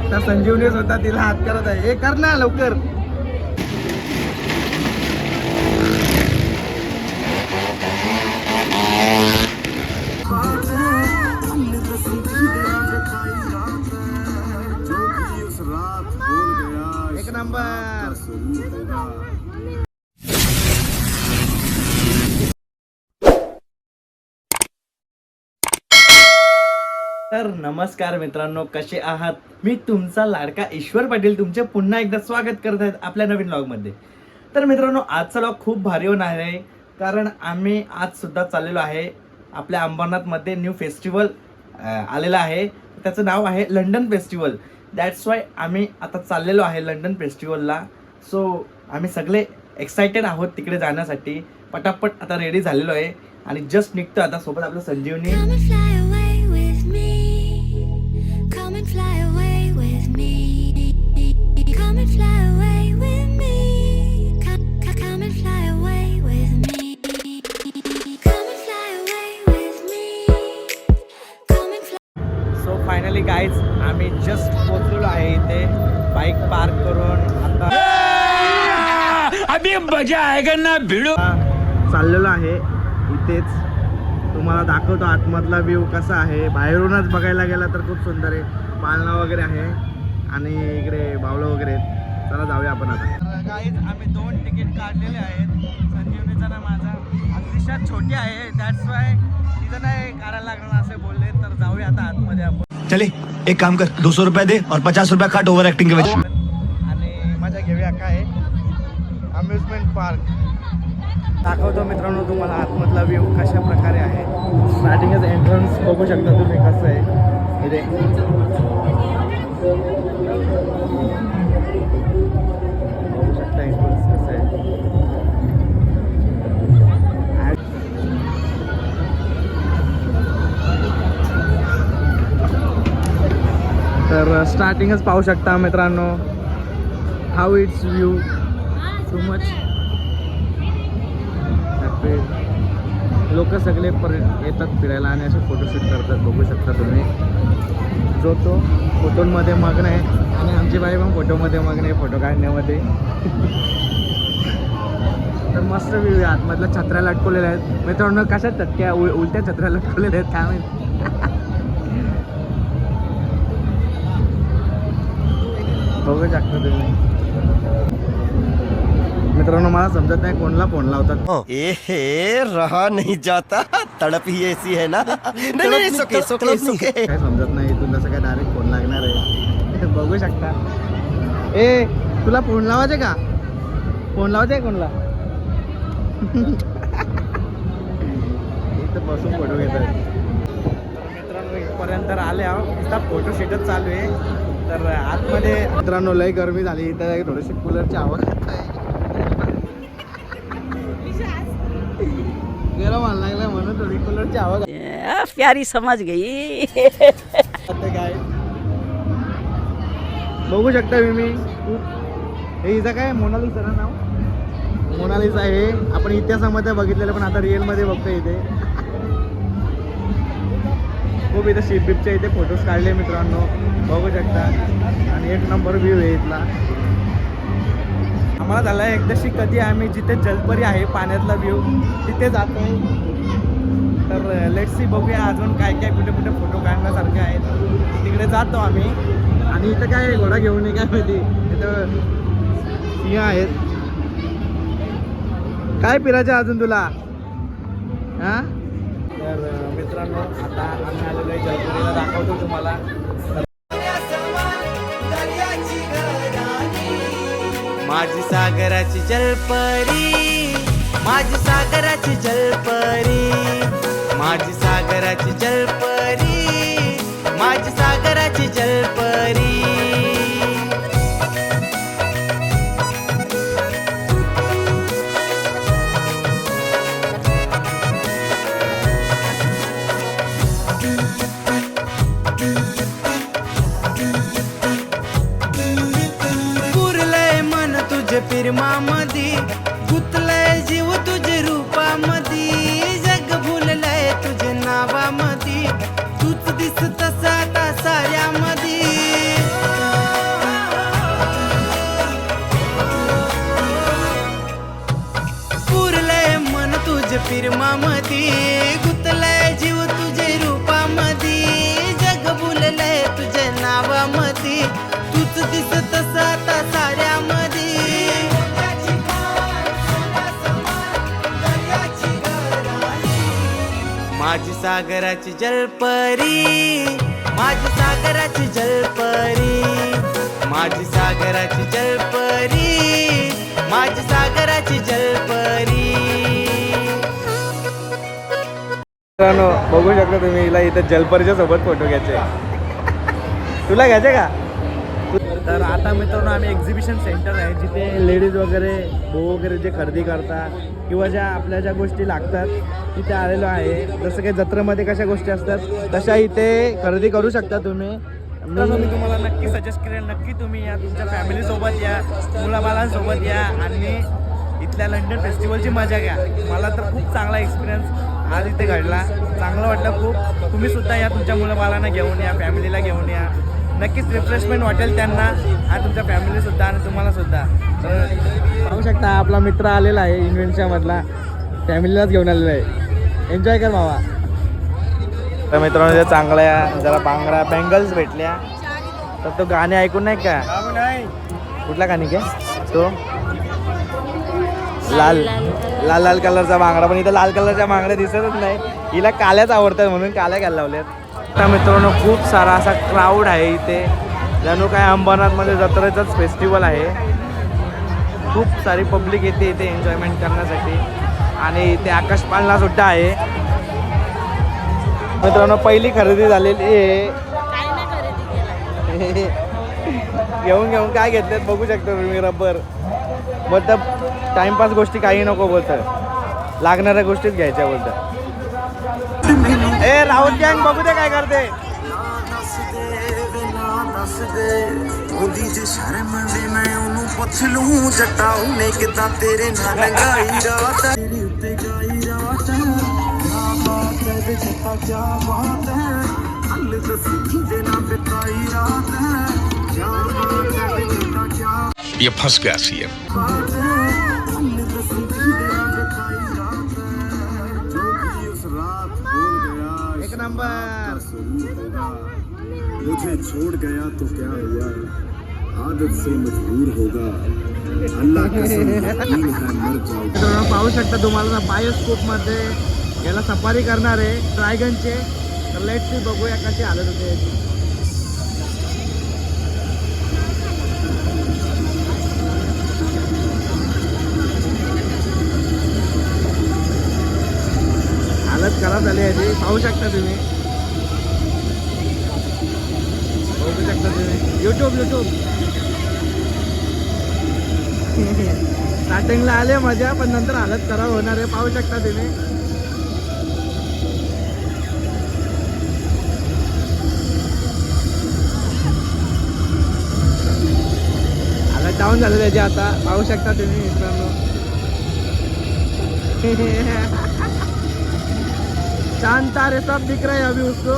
शकता संजीवनीच होता, तिला हात करत आहे. हे कर ना लवकर. एक नंबर. तर नमस्कार मित्रांनो, कसे आहात? मी तुमचा लाडका ईश्वर पाटील तुमचे पुन्हा एकदा स्वागत करत आहेत आपल्या नवीन व्लॉगमध्ये. तर मित्रांनो, आजचा व्लॉग खूप भारी होणार आहे, कारण आम्ही आज सुद्धा चाललेलो आहे आपल्या अंबरनाथमध्ये. न्यू फेस्टिवल आलेला आहे, त्याचं नाव आहे लंडन फेस्टिवल. दॅट्स वाय आम्ही आता चाललेलो आहे लंडन फेस्टिवलला. सो आम्ही सगळे एक्सायटेड आहोत तिकडे जाण्यासाठी. पटापट आता रेडी झालेलो आहे आणि जस्ट निघतो आता. सोबत आपलं संजीवनी. Fly away with me. Come and fly away with me. Come and fly away with me. Come and fly away with me. Come and fly. So finally guys, आम्ही जस्ट पोहोचलेलो आहे इथे बाईक पार्क करून. आता अभी मजा आएगा ना भिडो. चाललेलो आहे इथेच. तुम्हाला दाखवतो आतमधला व्ह्यू कसा आहे. बाहेरूनच बघायला गेला तर खूप सुंदर आहे. पाळणा वगैरे आहे आणि इकडे बावलं वगैरे आहेत. चला जाऊया आपण आता. तर गाईज, आम्ही 2 तिकीट काढलेले आहेत. संजीवनीचा ना माझा अतिशय छोटी आहे, दॅट्स वाय तिथं नाही काढायला लागणार असे बोलले. तर जाऊया आता आतमध्ये आपण. चले एक काम कर, 200 रुपये दे और 50 रुपये काट ओव्हर ऍक्टिंग के वजह. आणि मजा घेऊया. काय अम्युजमेंट पार्क दाखवतो मित्रांनो तुम्हाला आतमधला व्ह्यू कशा प्रकारे आहे. स्टार्टिंगच एंट्रन्स बघू शकता तुम्ही कसं आहे इथे. बघू शकता एंट्रन्स कसं आहे. तर स्टार्टिंगच पाहू शकता मित्रांनो how it's view so much. लोक सगळे येतात फिरायला आणि असे फोटोशूट करतात. बघू शकता तुम्ही. जो तो फोटोंमध्ये मग्न आहे आणि आमची बाई पण फोटोमध्ये मग्न आहे, फोटो काढण्यामध्ये. तर मस्त व्ह्यू आहे. आतमधल्या छत्र्या लटकवलेल्या आहेत मित्रांनो. कशा चटक्या उलट्या छत्र्या लटकवलेल्या आहेत काय माहिती. बघू शकता तुम्ही मित्रांनो. मला समजत नाही कोणला फोन लावतात. ए रहा नहीं जाता, तड़प ही ऐसी है ना. नहीं सोके काय समजत नाही इथून कसं काय डायरेक्ट फोन लागणार आहे. बघू शकता. ए तुला फोन लावायचे का? फोन लावायचे कोणला? इथं बसून फोटो घेतात. मित्रांनो इथपर्यंत आले आहो. इथं फोटो शूटच चालू आहे. तर आतमध्ये मित्रांनो लय गरमी झाली. इथं थोडीशी कूलरची आवाज गरम व्हायला लागला म्हणून थोडी कूलरची आवाज. प्यारी समझ गई. काय बघू शकता मी हे हिचं काय मोनालिसा ना नाव. मोनालिसा आहे. आपण इतिहासामध्ये बघितलेलं पण आता रिअलमध्ये बघतो इथे. खूप इथं शिपबिपच्या इथे फोटोज काढले मित्रांनो. बघू शकता आणि एक नंबर व्ह्यू आहे इथला. आम्हाला झालं आहे एकदाशी कधी आम्ही जिथे जलपरी आहे पाण्यातला व्ह्यू तिथे जातो. तर लेट्स सी बघूया अजून काय काय कुठे कुठे फोटो काढण्यासारखे आहेत. तिकडे जातो आम्ही. आणि इथं काय घोडा घेऊन ये काय माहिती. इथं सिंह आहेत. काय फिरायचं अजून तुला? हां तर मित्रांनो आता आम्ही आलेलो आहे जलपरीला. दाखवतो तुम्हाला. माझी सागराची जलपरी, माझी सागराची जलपरी, माझी सागराची जलपरी, माझी सागराची जलपरी. फिरमामधी गुतलय जीव तुझे रूपामधी. जग भुललय तुझे नावामधी. तूच दिस तसा तसा सागराची जलपरी, माझी सागराची जलपरी, माझी सागराची जलपरी, माझी सागराची जलपरी. मित्रांनो बघू शकता तुम्ही हिला इथं जलपरीच्या सोबत फोटो घ्यायचे. तुला घ्यायचे का? तर आता मित्रांनो आम्ही एक्झिबिशन सेंटर आहे जिथे लेडीज वगैरे भाऊ वगैरे जे खरेदी करतात किंवा ज्या आपल्या ज्या गोष्टी लागतात तिथे आलेलो आहे. जसं काही जत्रेमध्ये कशा गोष्टी असतात तशा इथे खरेदी करू शकता तुम्ही. मी तुम्हाला नक्की सजेस्ट करेल, नक्की तुम्ही या, तुमच्या फॅमिलीसोबत या, मुलाबाळांसोबत या आणि इथल्या लंडन फेस्टिवलची मजा घ्या. मला तर खूप चांगला एक्सपिरियन्स आज इथे घडला, चांगलं वाटलं खूप. तुम्ही सुद्धा या, तुमच्या मुलाबाळांना घेऊन या, फॅमिलीला घेऊन या, नक्कीच रिफ्रेशमेंट वाटेल त्यांना आणि तुमच्या फॅमिलीसुद्धा आणि तुम्हालासुद्धा. तर पाहू शकता आपला मित्र आलेला आहे इन्व्हेंशनमधला, फॅमिलीलाच घेऊन आलेला आहे. एन्जॉय कर बाबा. तर मित्रांनो जे चांगल्या जरा बांगडा बँगल्स भेटल्या. तर तो गाणे ऐकून नाही का? कुठला गाणी काय तो? लाल लाल लाल कलरचा बांगडा. पण इथं लाल कलरच्या बांगड्या दिसतच नाही. हिला काल्याच आवडतात म्हणून काल्या घ्यायला लावल्यात. आता मित्रांनो खूप सारा असा क्राऊड आहे इथे, जणू काय अंबरनाथमध्ये जत्रेचंच फेस्टिवल आहे. खूप सारी पब्लिक येते इथे एन्जॉयमेंट करण्यासाठी आणि इथे आकाशपाळणा सुद्धा आहे. मित्रांनो पहिली खरेदी झालेली आहे. घेऊन घेऊन काय घेतलेत बघू शकता तुम्ही. रबर बोलतं टाइमपास गोष्टी काही नको बोलतं, लागणाऱ्या गोष्टीच घ्यायच्या बोलतं. ए राहुल गँग बघू दे काय करते. ਉਹਦੀ ਜੇ ਸ਼ਰਮ ਦੇ ਮੈਂ ਉਹਨੂੰ ਪੁੱਛ ਲੂੰ ਜੱਟਾ ਉਹਨੇ ਕਿਦਾਂ ਤੇਰੇ ਨਾਲ ਲੰਗਾਈ ਰਾਤ ਤੇਰੇ ਉੱਤੇ ਗਾਈ ਰਾਤ ਕਿਆ ਬਾਤ ਹੈ ਵੇ ਜੱਟਾ ਕਿਆ ਬਾਤ ਹੈ ਹੱਲ ਦਸੀ ਦੇ ਨਾਲ ਬਿਤਾਈ ਰਾਤ ਕਿਆ ਬਾਤ ਹੈ ਵੇ ਜੱਟਾ ਕਿਆ ये फंस गया सीएम. बात है हल्ल दसी ਦੇ ਨਾਲ ਬਿਤਾਈ ਰਾਤ ਜੋ भी उस रात भूल गया एक नंबर. जरूर होगा मुझे छोड़ गया तो क्या हुआ आदत से मजबूर होगा अल्लाह कसम यकीन है मर जाऊंगा. पाहू शकता तुम्हाला ना बायोस्कोपमध्ये याला सफारी करणार आहे ड्रॅगनचे. तर लेट्स सी बघूया कशी हालत होते याची. हालत खराब झाली याची, पाहू शकता तुम्ही. बघू शकता तुम्ही. यूट्यूब स्टार्टिंगला आले मजा, पण नंतर हालत खराब होणार आहे. पाहू शकता तुम्ही. हालत डाऊन झालं त्याची आता, पाहू शकता तुम्ही मित्रांनो. चांद तारे सब दिख रहे हैं अभी उसको.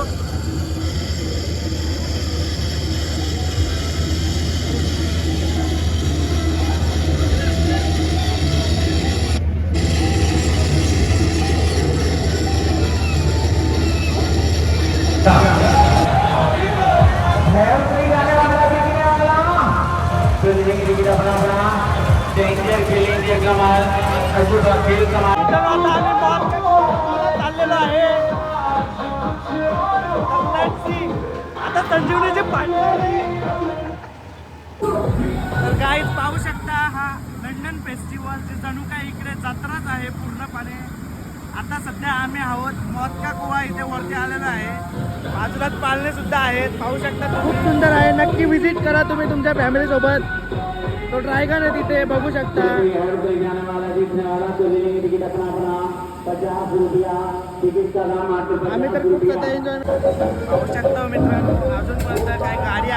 आता संजीवनीचे तर गाईज पाहू शकता हा लंडन फेस्टिवल जे जणू काय इकडे जत्राच आहे पूर्णपणे. आता सध्या आम्ही आहोत मॉस्का कुवा इथे वरती आलेलो आहे. बाजूलाच पाळणे सुद्धा आहेत, पाहू शकता. खूप सुंदर आहे, नक्की विजिट करा तुम्ही तुमच्या फॅमिली सोबत. तो ड्रॅगन आहे तिथे बघू शकता. आम्ही तर खूप सध्या एन्जॉय पाहू शकतो मित्रांनो. अजूनपर्यंत काय गाडी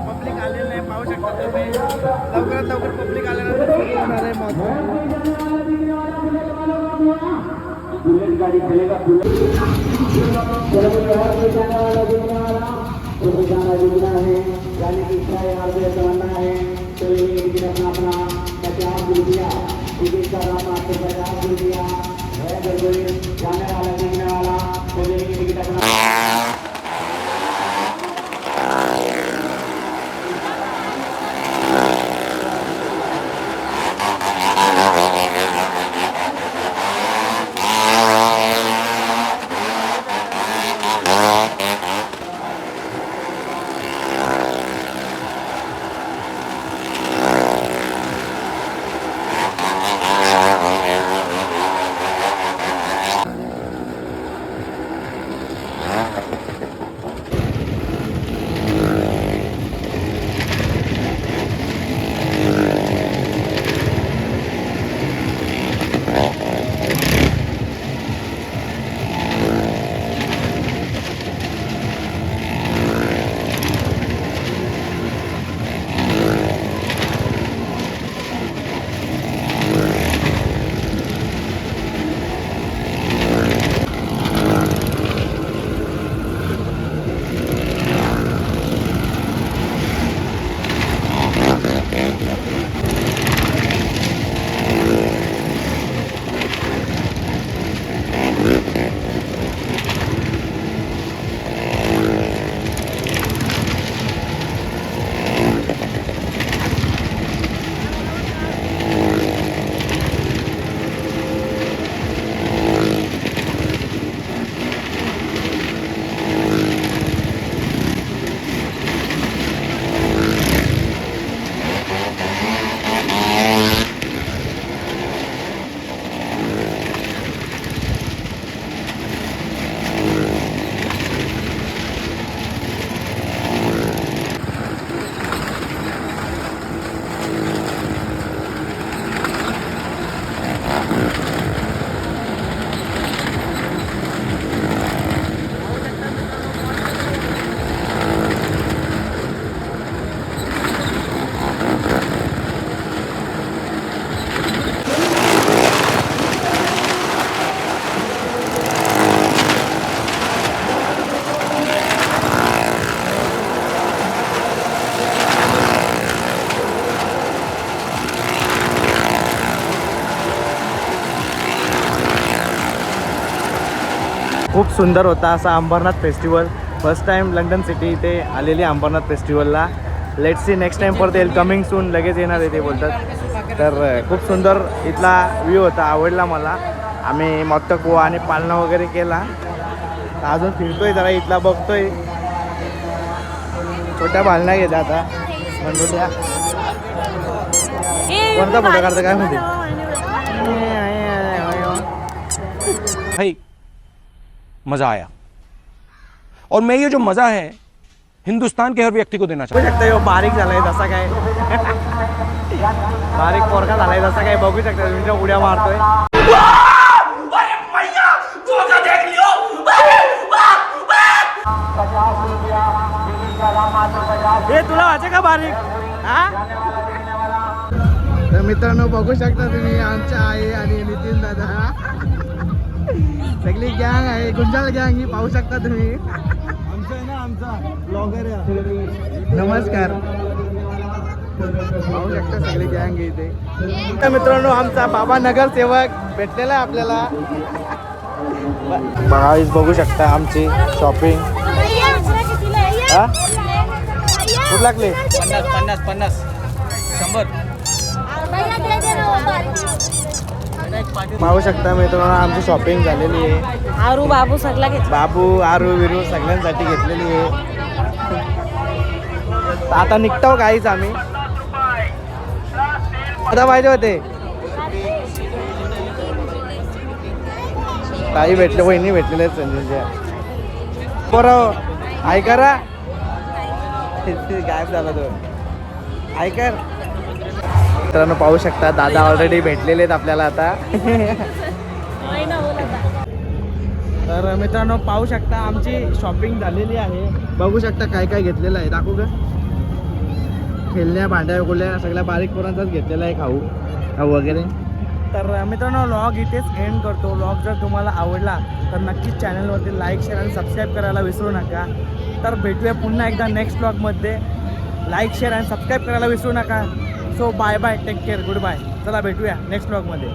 पब्लिक आलेलं नाही, पाहू शकता तुम्ही. लवकरात लवकर पब्लिक आल्यानंतर सुरू होणार आहे मॉस्का. खूप सुंदर होता असा Ambernath festival. First time London city इथे आलेली अंबरनाथ फेस्टिवलला. लेट्स सी नेक्स्ट टाइम परत येईल, कमिंग सून, लगेच येणार आहे ते बोलतात. तर खूप सुंदर इथला व्ह्यू होता, आवडला मला. आम्ही मत्त कुवा आणि पालना वगैरे केला. अजून फिरतोय जरा इथला, बघतोय. छोट्या पालना घेता आता म्हणतो त्या कोणता फोटो काढता काय माहिती. भाई मजा आया और मैं ये जो मजा है हिंदुस्तान के हर व्यक्ति को देना बघू शकता. बारीक झालाय जसा काय बारीक पोरका झालाय जसा काय बघू शकता. तुमच्या उड्या मारतोय. हे तुला वाचे का बारीक हा. तर मित्रांनो बघू शकता तुम्ही आमच्या आई आणि नितीन दादा सगळी गँग आहे. गुंजाल गँग ही पाहू शकता तुम्ही. आमचा ब्लॉगर आहे. नमस्कार. पाहू शकता सगळी गँग आहे इथे. तर मित्रांनो आमचा बाबा नगरसेवक भेटलेला आहे आपल्याला. बघू शकता आमची शॉपिंग. हा कुठ लागले 50 100 पाहू शकता मित्रांनो आमची शॉपिंग झालेली आहे. आरू बाबू सगळा घेतला. बाबू आरू विरू सगळ्यांसाठी घेतलेली आहे. आता निघतो काहीच आम्ही. आता पाहिजे होते काही भेटले, वहिनी भेटलेले आहेत संजयच्या. बरं ऐका गायब झाला तो. ऐकर मित्रांनो पाहू शकता दादा ऑलरेडी भेटलेले आहेत आपल्याला आता. तर मित्रांनो पाहू शकता आमची शॉपिंग झालेली आहे. बघू शकता काय काय घेतलेलं आहे, दाखवू का. खेळण्या भांड्या गोळ्या सगळ्या बारीक पोरांचाच घेतलेला आहे, खाऊ वगैरे. तर मित्रांनो व्लॉग इथेच एंड करतो. व्लॉग जर तुम्हाला आवडला तर नक्कीच चॅनलवरती लाईक शेअर आणि सबस्क्राईब करायला विसरू नका. तर भेटूया पुन्हा एकदा नेक्स्ट व्लॉगमध्ये. लाईक शेअर आणि सबस्क्राईब करायला विसरू नका. So bye bye, take care, goodbye. चला भेटूया नेक्स्ट व्लॉगमध्ये.